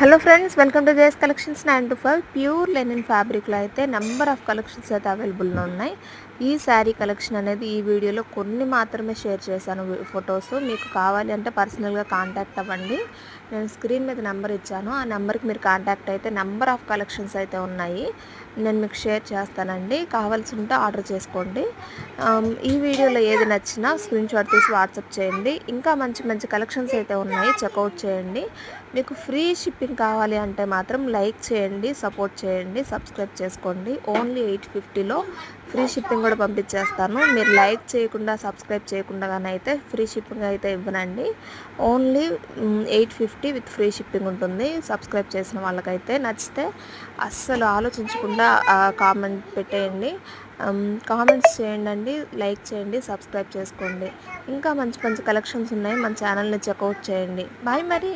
Hello friends, welcome to JS collections 9 to 5 pure linen ఫ్యాబ్రిక్లో అయితే number of collections అయితే అవైలబుల్లో ఉన్నాయి. ఈ శారీ కలెక్షన్ అనేది ఈ వీడియోలో కొన్ని మాత్రమే షేర్ చేశాను ఫొటోస్. మీకు కావాలి అంటే పర్సనల్గా కాంటాక్ట్ అవ్వండి. నేను స్క్రీన్ మీద నెంబర్ ఇచ్చాను, ఆ నెంబర్కి మీరు కాంటాక్ట్ అయితే నెంబర్ ఆఫ్ కలెక్షన్స్ అయితే ఉన్నాయి, నేను మీకు షేర్ చేస్తానండి. కావాల్సి ఉంటే ఆర్డర్ చేసుకోండి. ఈ వీడియోలో ఏది నచ్చినా స్క్రీన్ షాట్ తీసి వాట్సాప్ చేయండి. ఇంకా మంచి మంచి కలెక్షన్స్ అయితే ఉన్నాయి, చెక్అవుట్ చేయండి. మీకు ఫ్రీ షిప్పింగ్ కావాలి అంటే మాత్రం లైక్ చేయండి, సపోర్ట్ చేయండి, సబ్స్క్రైబ్ చేసుకోండి. ఓన్లీ 850లో ఫ్రీ షిప్పింగ్ కూడా పంపించేస్తాను. మీరు లైక్ చేయకుండా సబ్స్క్రైబ్ చేయకుండానైతే ఫ్రీ షిప్పింగ్ అయితే ఇవ్వనండి. ఓన్లీ 850 విత్ ఫ్రీ షిప్పింగ్ ఉంటుంది. సబ్స్క్రైబ్ చేసిన వాళ్ళకైతే నచ్చితే అస్సలు ఆలోచించకుండా కామెంట్ పెట్టేయండి. కామెంట్స్ చేయండి, లైక్ చేయండి, సబ్స్క్రైబ్ చేసుకోండి. ఇంకా మంచి మంచి కలెక్షన్స్ ఉన్నాయి, మన ఛానల్ని చెక్అవుట్ చేయండి. బాయ్ మరి.